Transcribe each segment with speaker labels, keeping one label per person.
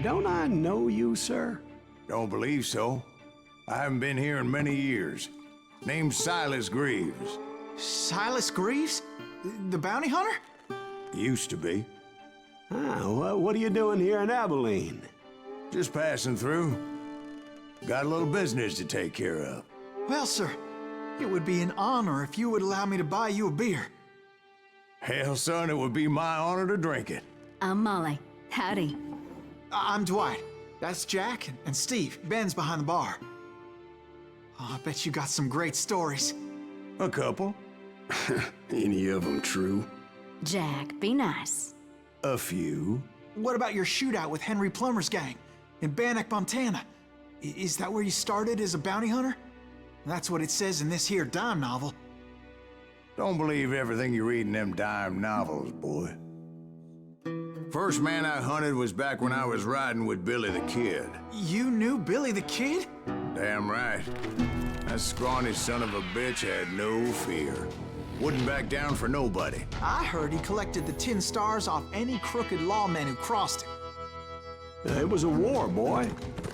Speaker 1: Don't I know you, sir?
Speaker 2: Don't believe so. I haven't been here in many years. Name's Silas Greaves.
Speaker 3: Silas Greaves? The bounty hunter?
Speaker 2: Used to be.
Speaker 1: Ah, what are you doing here in Abilene?
Speaker 2: Just passing through. Got a little business to take care of.
Speaker 3: Well, sir, it would be an honor if you would allow me to buy you a beer.
Speaker 2: Hell, son, it would be my honor to drink it.
Speaker 4: I'm Molly. Howdy.
Speaker 3: I'm Dwight. That's Jack and Steve. Ben's behind the bar. Oh, I bet you got some great stories.
Speaker 2: A couple.
Speaker 1: Any of them true?
Speaker 4: Jack, be nice.
Speaker 2: A few.
Speaker 3: What about your shootout with Henry Plummer's gang in Bannock, Montana? Is that where you started as a bounty hunter? That's what it says in this here dime novel.
Speaker 2: Don't believe everything you read in them dime novels, boy. First man I hunted was back when I was riding with Billy the Kid.
Speaker 3: You knew Billy the Kid?
Speaker 2: Damn right. That scrawny son of a bitch had no fear. Wouldn't back down for nobody.
Speaker 3: I heard he collected the 10 stars off any crooked lawmen who crossed him.
Speaker 1: It was a war, boy.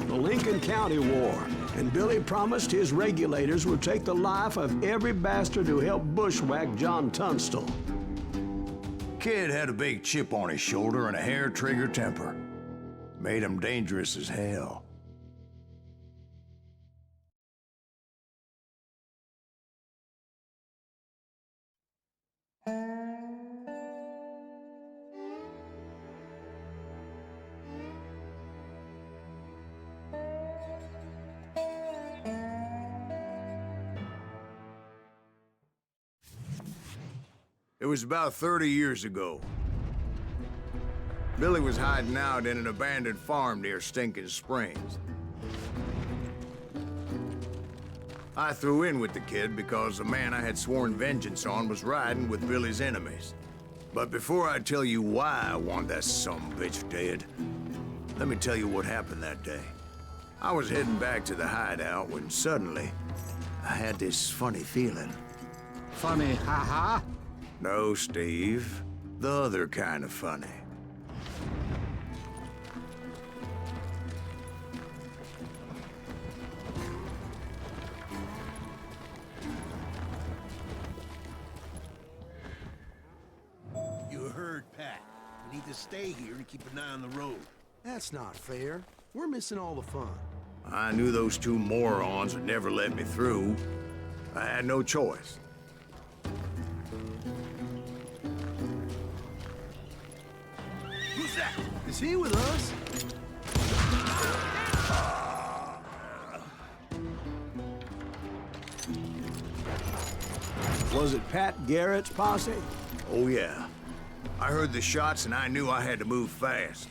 Speaker 1: The Lincoln County War. And Billy promised his regulators would take the life of every bastard who helped bushwhack John Tunstall.
Speaker 2: Kid had a big chip on his shoulder and a hair-trigger temper. Made him dangerous as hell. It was about 30 years ago. Billy was hiding out in an abandoned farm near Stinking Springs. I threw in with the kid because the man I had sworn vengeance on was riding with Billy's enemies. But before I tell you why I want that sumbitch dead, let me tell you what happened that day. I was heading back to the hideout when suddenly I had this funny feeling.
Speaker 5: Funny, ha-ha?
Speaker 2: No, Steve. The other kind of funny.
Speaker 6: You heard Pat. We need to stay here and keep an eye on the road.
Speaker 7: That's not fair. We're missing all the fun.
Speaker 2: I knew those two morons would never let me through. I had no choice.
Speaker 6: Who's that?
Speaker 7: Is he with us?
Speaker 1: Was it Pat Garrett's posse?
Speaker 2: Oh, yeah. I heard the shots and I knew I had to move fast.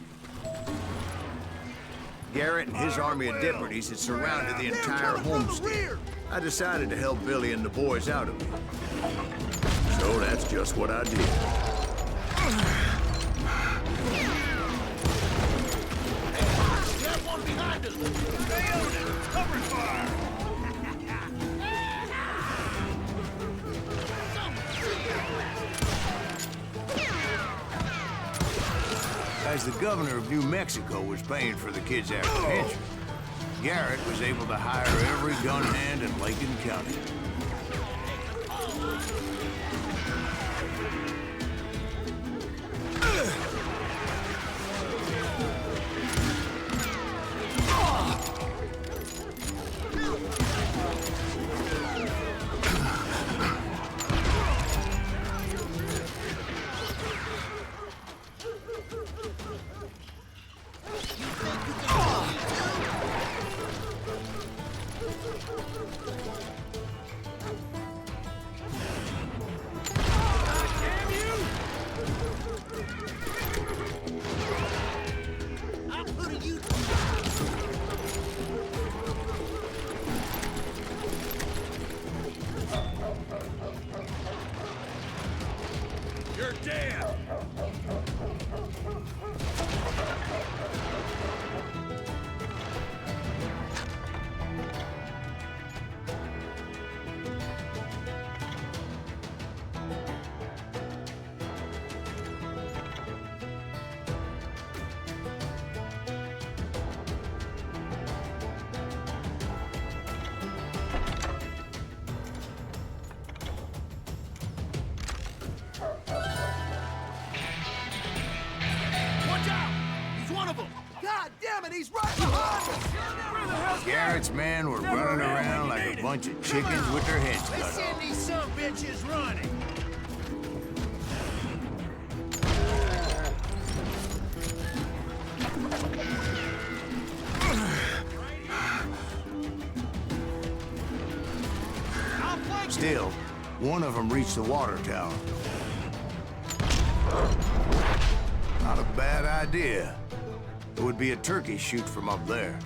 Speaker 2: Garrett and his army of deputies had surrounded the entire homestead. I decided to help Billy and the boys out of it. So that's just what I did.
Speaker 6: That one behind us! Stay on it! Cover fire!
Speaker 2: As the governor of New Mexico was paying for the kids' apprehension, Garrett was able to hire every gun hand in Lincoln County.
Speaker 6: He's right behind us!
Speaker 2: Garrett's men were running around like a bunch of chickens with their heads cut
Speaker 6: Let's send
Speaker 2: off.
Speaker 6: these some bitches running!
Speaker 2: Still, one of them reached the water tower. Not a bad idea. It would be a turkey shoot from up there.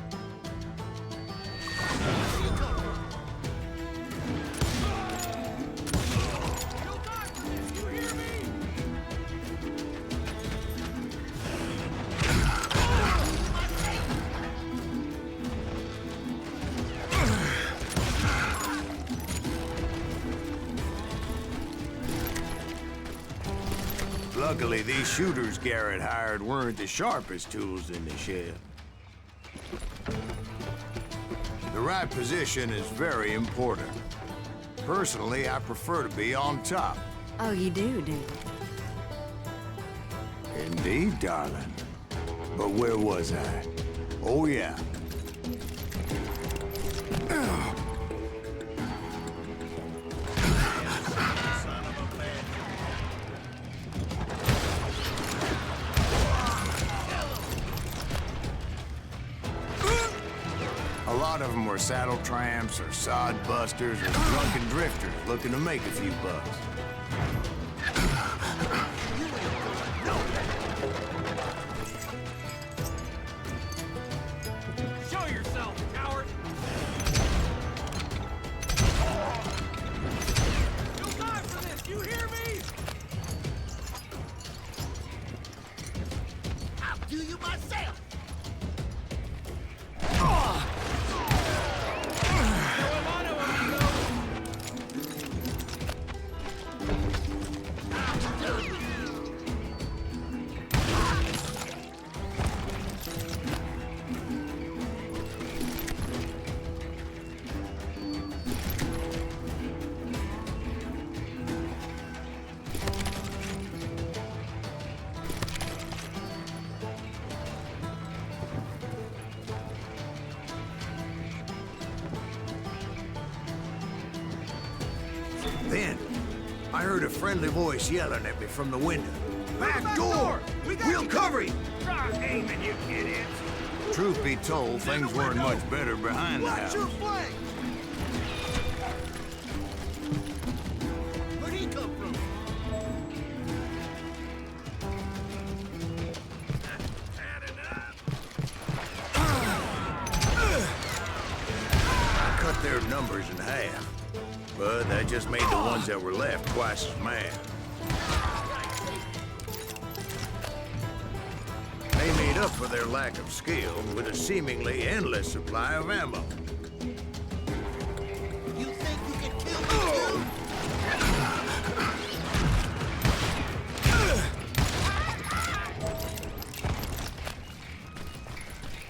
Speaker 2: Luckily, these shooters Garrett hired weren't the sharpest tools in the shed. The right position is very important. Personally, I prefer to be on top.
Speaker 4: Oh, you do, do you?
Speaker 2: Indeed, darling. But where was I? Oh, yeah. A lot of them were saddle tramps or sod busters or drunken drifters looking to make a few bucks.
Speaker 6: Show yourself, coward! You'll die for this, you hear me? I'll do you myself!
Speaker 2: Then, I heard a friendly voice yelling at me from the window. Back door! We'll cover you!
Speaker 6: Try aiming, you idiots!
Speaker 2: Truth be told, things weren't much better behind the house.
Speaker 6: flank! Where'd he come from?
Speaker 2: I cut their numbers in half, but that just made the ones that were left twice as mad. They made up for their lack of skill with a seemingly endless supply of ammo.
Speaker 6: You think you can kill me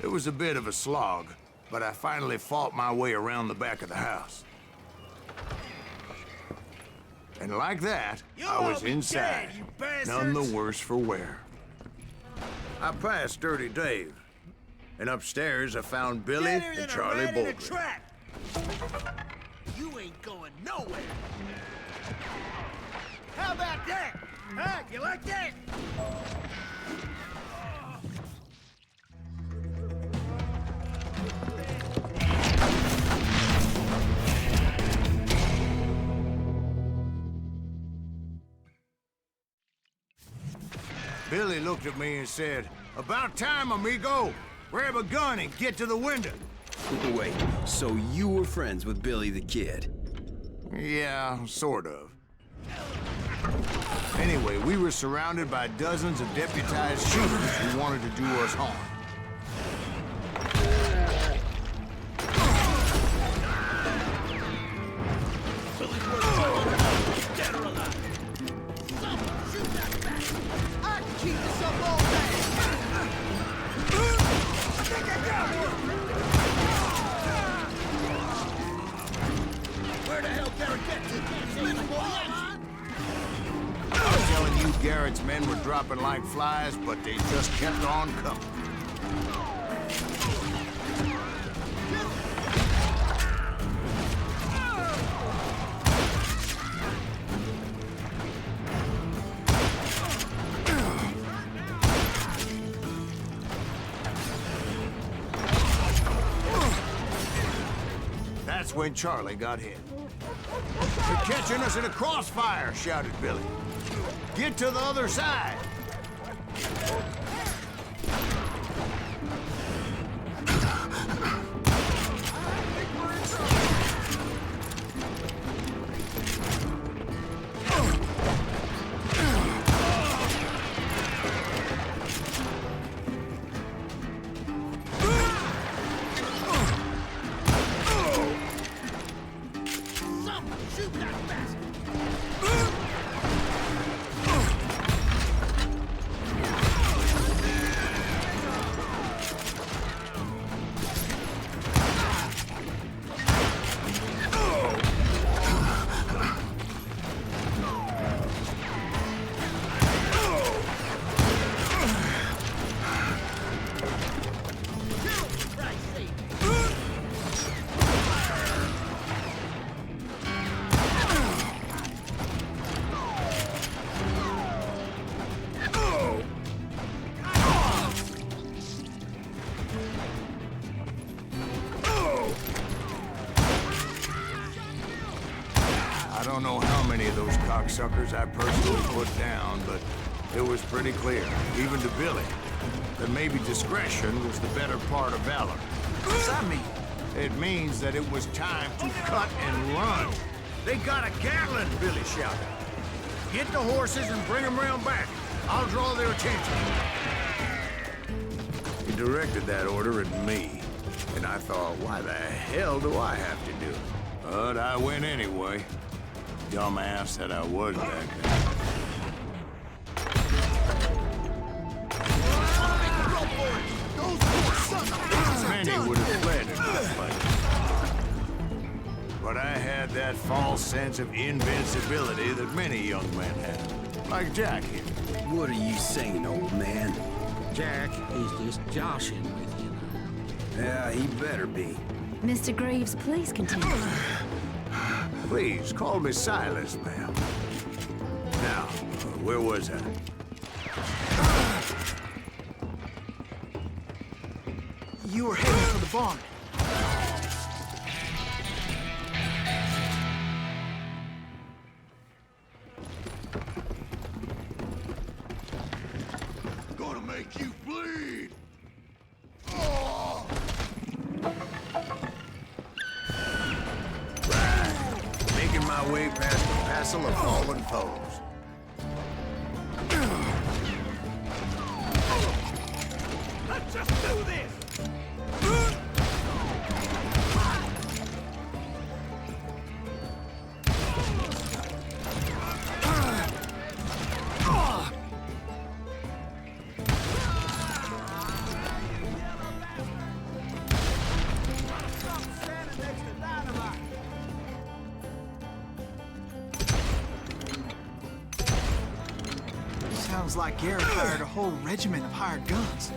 Speaker 2: It was a bit of a slog, but I finally fought my way around the back of the house. And like that,
Speaker 6: You'll
Speaker 2: I was
Speaker 6: all be
Speaker 2: inside,
Speaker 6: dead, you bastards!
Speaker 2: none the worse for wear. I passed Dirty Dave, and upstairs I found Billy
Speaker 6: Better than
Speaker 2: and
Speaker 6: a
Speaker 2: Charlie
Speaker 6: rat in a
Speaker 2: Bolger.
Speaker 6: trap. You ain't going nowhere. How about that? Huh? You like that?
Speaker 2: Billy looked at me and said, "About time, amigo. Grab a gun and get to the window."
Speaker 8: Wait, so you were friends with Billy the Kid?
Speaker 2: Yeah, sort of. Anyway, we were surrounded by dozens of deputized shooters who wanted to do us harm.
Speaker 6: Dead or alive. Someone shoot that bastard. I can keep this up all day. I think I got one. Where the hell Garrett get to? Can't see the boy yet.
Speaker 2: I was telling you Garrett's men were dropping like flies, but they just kept on coming. that's when Charlie got hit. "They're catching us in a crossfire," shouted Billy. "Get to the other side." I don't know how many of those cocksuckers I personally put down, but it was pretty clear, even to Billy, that maybe discretion was the better part of valor.
Speaker 3: What's that mean?
Speaker 2: It means that it was time to cut and run. "They got a Gatling," Billy shouted. "Get the horses and bring them round back. I'll draw their attention." He directed that order at me, and I thought, why the hell do I have to do it? But I went anyway. Dumbass that I was back then. Many would have fled in that fight. But I had that false sense of invincibility that many young men have. Like Jack here.
Speaker 8: What are you saying, old man?
Speaker 5: Jack, he's just joshing with you now.
Speaker 8: Yeah, he better be.
Speaker 4: Mr. Greaves, please continue.
Speaker 2: Please, call me Silas, ma'am. Now, where was I?
Speaker 3: You were heading for the barn.
Speaker 2: Gonna make you bleed! Oh! Making my way past the passel of fallen foes.
Speaker 6: Let's just do this!
Speaker 3: Sounds like Garrett hired a whole regiment of hired guns.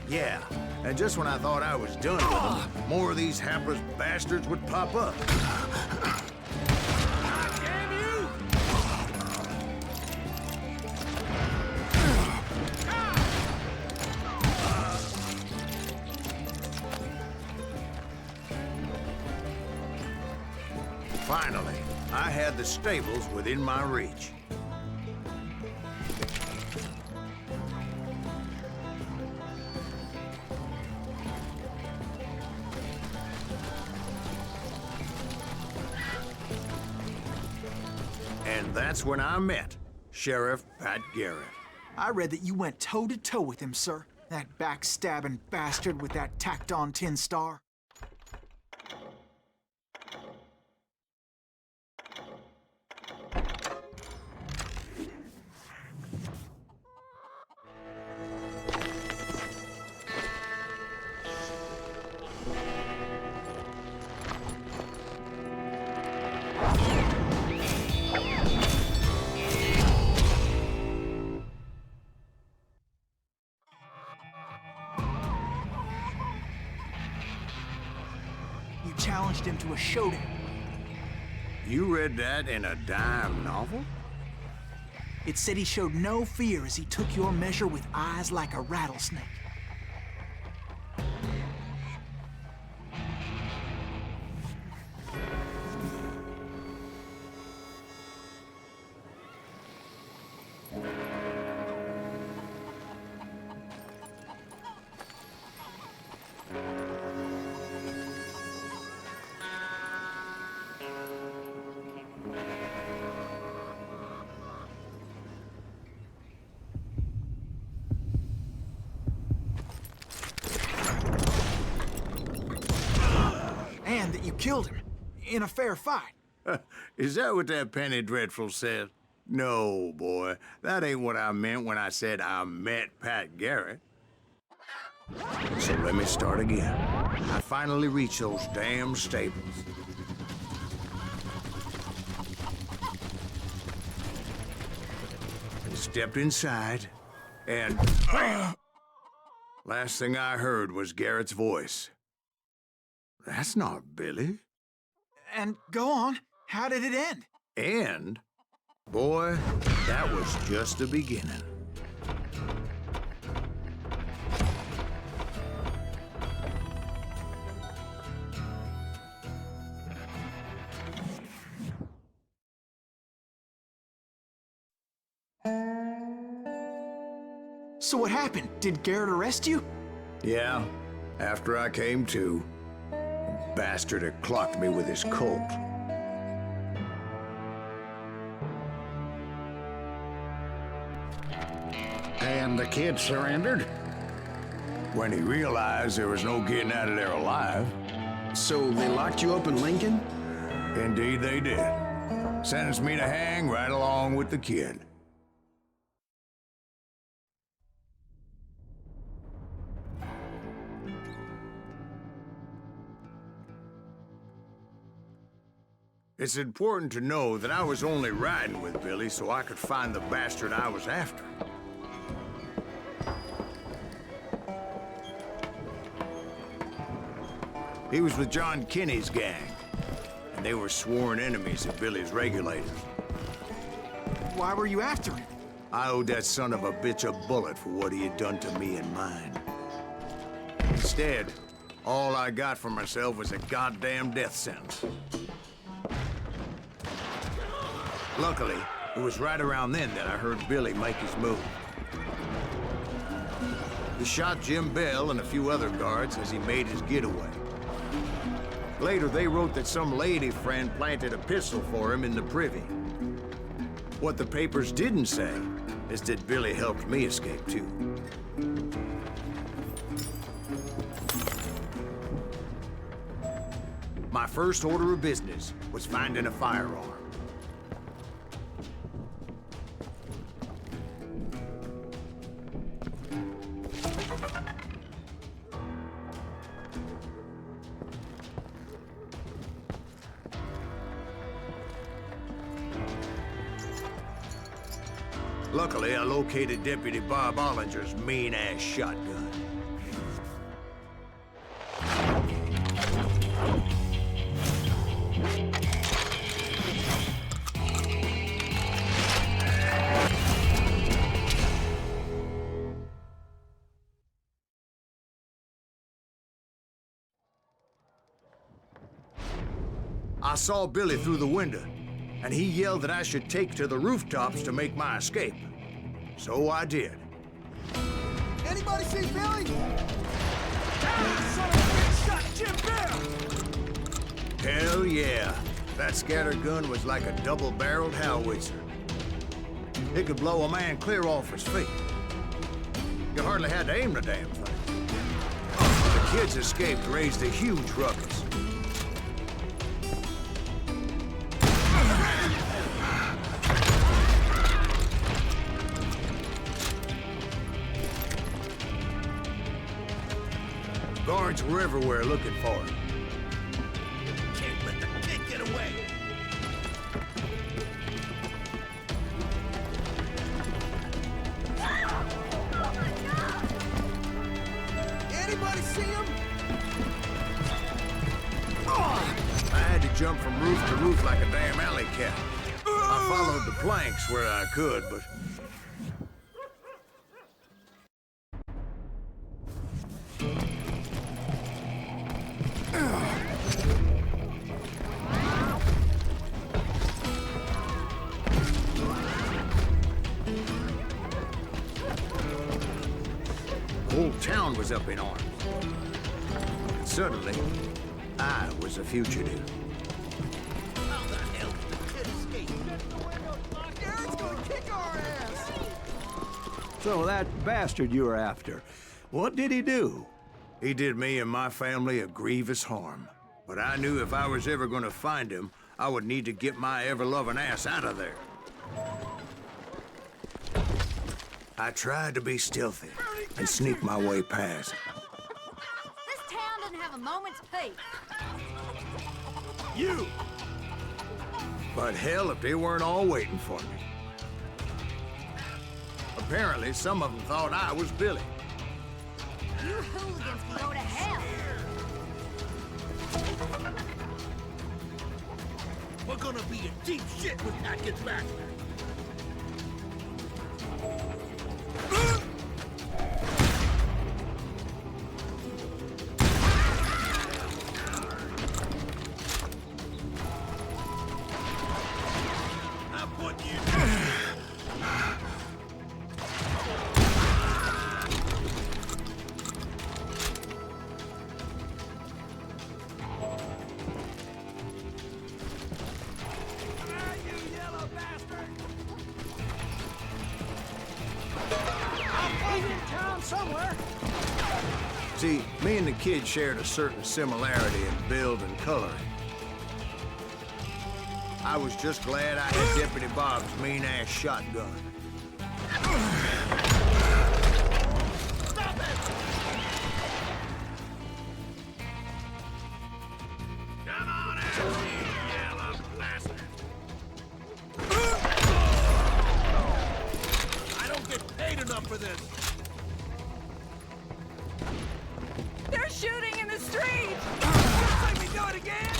Speaker 2: Yeah, and just when I thought I was done with them, more of these hapless bastards would pop up.
Speaker 6: Damn you!
Speaker 2: Finally, I had the stables within my reach. And that's when I met Sheriff Pat Garrett.
Speaker 3: I read that you went toe-to-toe with him, sir. That backstabbing bastard with that tacked-on tin star. You challenged him to a showdown.
Speaker 2: You read that in a dime novel?
Speaker 3: It said he showed no fear as he took your measure with eyes like a rattlesnake. And that you killed him in a fair fight.
Speaker 2: Is that what that Penny Dreadful said? No, boy. That ain't what I meant when I said I met Pat Garrett. So let me start again. I finally reached those damn stables. And stepped inside, and... last thing I heard was Garrett's voice. That's not Billy.
Speaker 3: And go on, how did it end?
Speaker 2: And, boy, that was just the beginning.
Speaker 3: So what happened? Did Garrett arrest you?
Speaker 2: Yeah, after I came to, the bastard had clocked me with his Colt.
Speaker 9: And the kid surrendered?
Speaker 2: When he realized there was no getting out of there alive.
Speaker 8: So they locked you up in Lincoln?
Speaker 2: Indeed they did. Sentenced me to hang right along with the kid. It's important to know that I was only riding with Billy so I could find the bastard I was after. He was with John Kinney's gang, and they were sworn enemies of Billy's regulators.
Speaker 3: Why were you after him?
Speaker 2: I owed that son of a bitch a bullet for what he had done to me and mine. Instead, all I got for myself was a goddamn death sentence. Luckily, it was right around then that I heard Billy make his move. He shot Jim Bell and a few other guards as he made his getaway. Later, they wrote that some lady friend planted a pistol for him in the privy. What the papers didn't say is that Billy helped me escape, too. My first order of business was finding a firearm. Luckily, I located Deputy Bob Ollinger's mean-ass shotgun. I saw Billy through the window, and he yelled that I should take to the rooftops to make my escape. So I did.
Speaker 7: Anybody see Billy? That son of a bitch shot Jim Bell!
Speaker 2: Hell yeah. That scattergun was like a double-barreled howitzer. It could blow a man clear off his feet. You hardly had to aim the damn thing. The kids escaped raised a huge ruckus. Guards were everywhere looking for him.
Speaker 6: Can't let the kid get away.
Speaker 7: Anybody see him?
Speaker 2: I had to jump from roof to roof like a damn alley cat. My I followed the planks where I could, but... The whole town was up in arms. And suddenly, I was a fugitive.
Speaker 7: How the hell did the kid escape? Garrett's gonna kick our ass!
Speaker 1: So that bastard you were after, what did he do?
Speaker 2: He did me and my family a grievous harm. But I knew if I was ever gonna find him, I would need to get my ever-loving ass out of there. I tried to be stealthy and sneak my way past.
Speaker 4: This town doesn't have a moment's peace.
Speaker 2: You! But hell, if they weren't all waiting for me. Apparently, some of them thought I was Billy.
Speaker 4: You hooligans can go to hell.
Speaker 6: We're gonna be in deep shit when Pat gets back. I'm putting you down.
Speaker 2: See, me and the kid shared a certain similarity in build and coloring. I was just glad I had Deputy Bob's mean-ass shotgun.
Speaker 7: Stop it!
Speaker 6: Come on out, you yellow bastard. I don't get paid enough for this.
Speaker 10: They're shooting in the street!
Speaker 7: Let me do it again!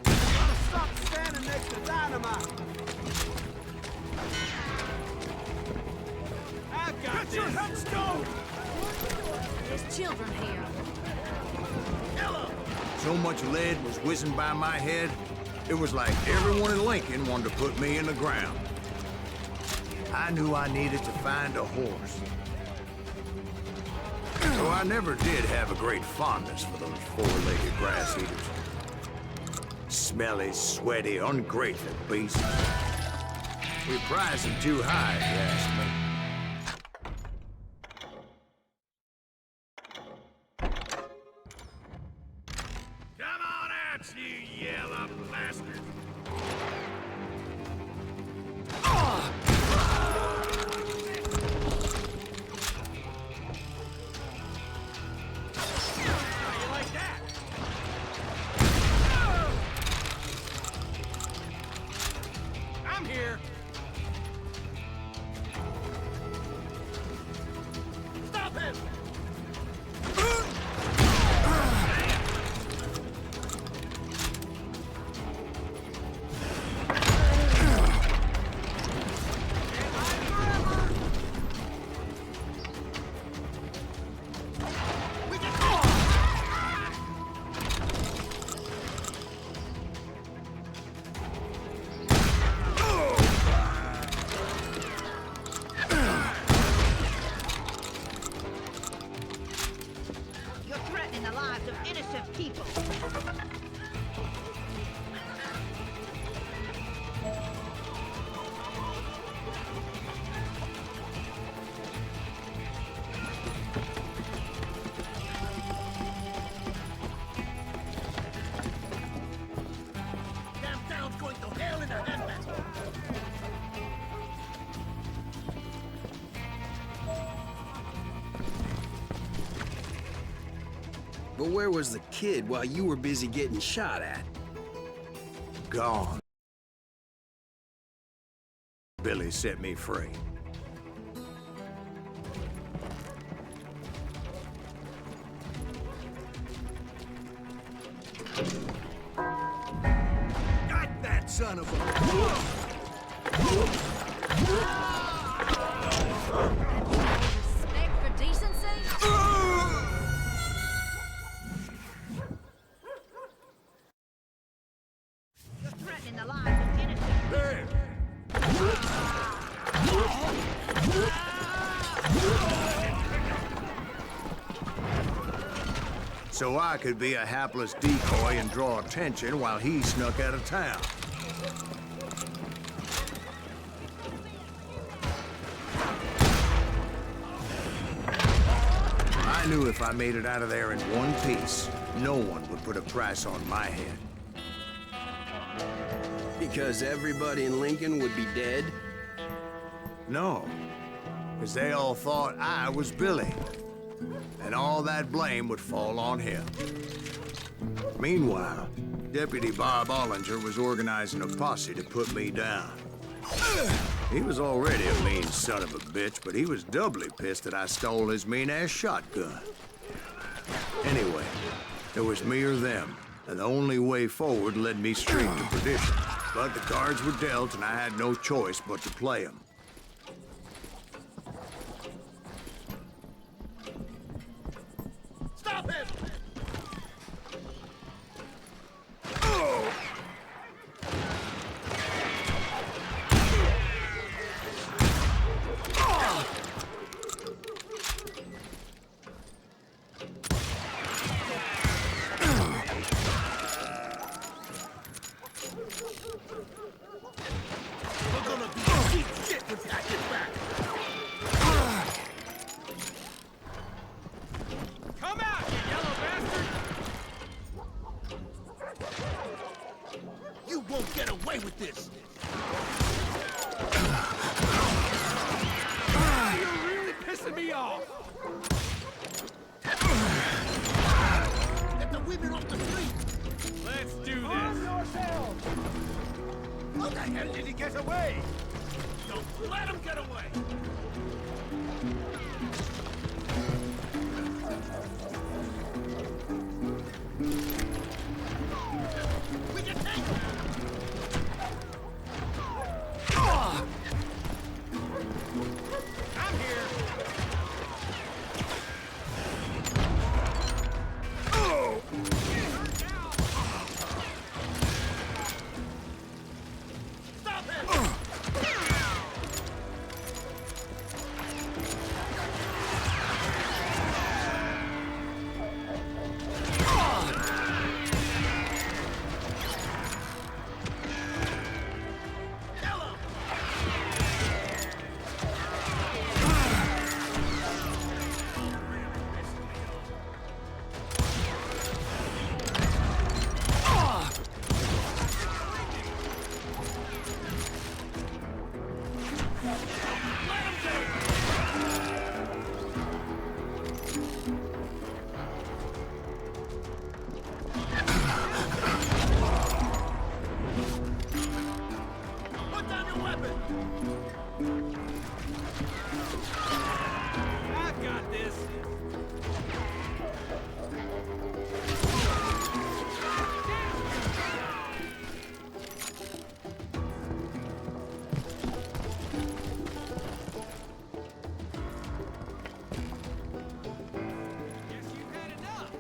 Speaker 7: Gotta stop standing next to dynamite! I've got this! Get your headstone!
Speaker 4: There's children here.
Speaker 2: So much lead was whizzing by my head, it was like everyone in Lincoln wanted to put me in the ground. I knew I needed to find a horse. So I never did have a great fondness for those four-legged grass eaters. Smelly, sweaty, ungrateful beasts. We prize them too high, if you ask me.
Speaker 6: Come on out, you yellow bastard. How you like that? I'm here. Stop him!
Speaker 10: You're threatening the lives of innocent people.
Speaker 6: Damn town's going to hell in a handbasket.
Speaker 8: But where was the kid while you were busy getting shot at?
Speaker 2: Gone. Billy set me free.
Speaker 6: son of a...
Speaker 4: Respect for decency?
Speaker 10: You're threatening the lives of innocent.
Speaker 2: There! So I could be a hapless decoy and draw attention while he snuck out of town. I knew if I made it out of there in one piece, no one would put a price on my head.
Speaker 8: Because everybody in Lincoln would be dead?
Speaker 2: No, because they all thought I was Billy. And all that blame would fall on him. Meanwhile, Deputy Bob Ollinger was organizing a posse to put me down. He was already a mean son of a bitch, but he was doubly pissed that I stole his mean-ass shotgun. Anyway, it was me or them, and the only way forward led me straight to perdition. But the cards were dealt, and I had no choice but to play them.
Speaker 6: Stop him! We're gonna be cheap shit when Pat gets back! Come out, you yellow bastard! You won't get away with this! You're really pissing me off! Get the women off the street! Let's do this! Arm yourselves! How the hell did he get away? Don't let him get away! We can take him! I'm here! Stop him! Put down your weapon! I've got this! Guess you've had enough!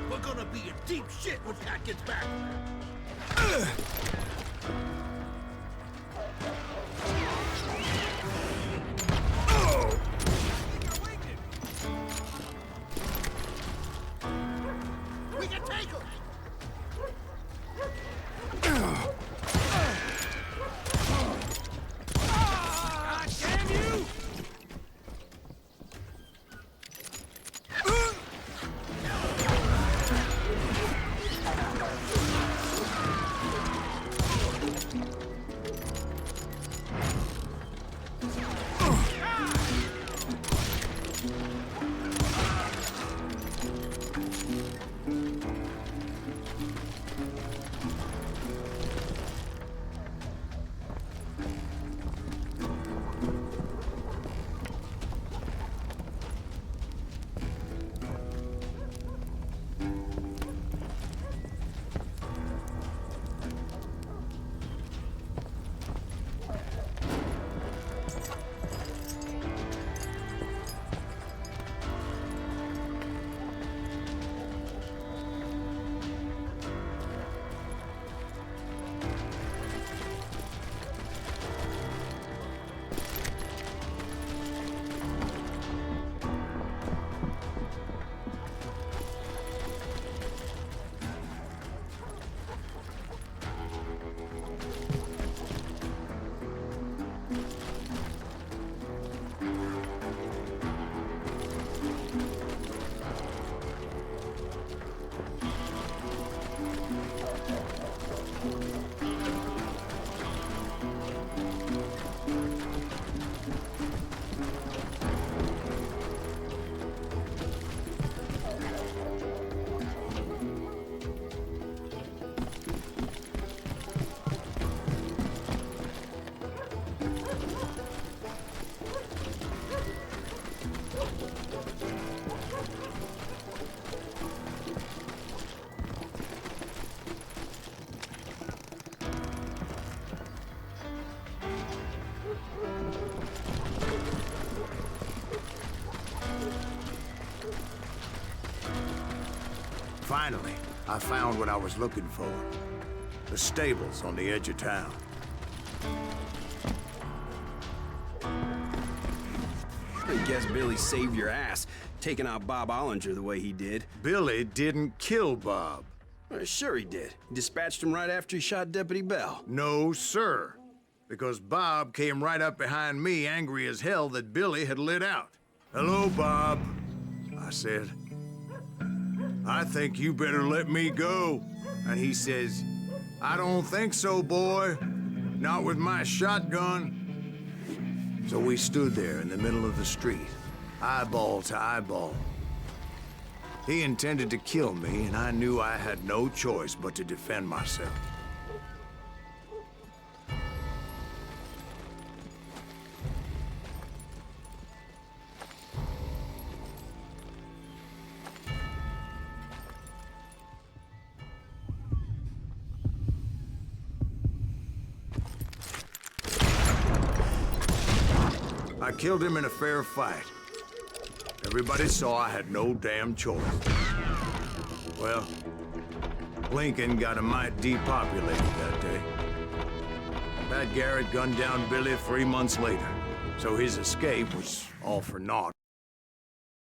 Speaker 6: We're gonna be in deep shit when Pat gets back! We can take him! God damn you!
Speaker 2: Finally, I found what I was looking for. The stables on the edge of town.
Speaker 8: I guess Billy saved your ass, taking out Bob Ollinger the way he did.
Speaker 2: Billy didn't kill Bob.
Speaker 8: Well, sure he did. He dispatched him right after he shot Deputy Bell.
Speaker 2: No, sir. Because Bob came right up behind me, angry as hell that Billy had lit out. "Hello, Bob," I said. "I think you better let me go." And he says, "I don't think so, boy. Not with my shotgun." So we stood there in the middle of the street, eyeball to eyeball. He intended to kill me, and I knew I had no choice but to defend myself. I killed him in a fair fight. Everybody saw I had no damn choice. Well, Lincoln got a mite depopulated that day. Pat Garrett gunned down Billy 3 months later, so his escape was all for naught.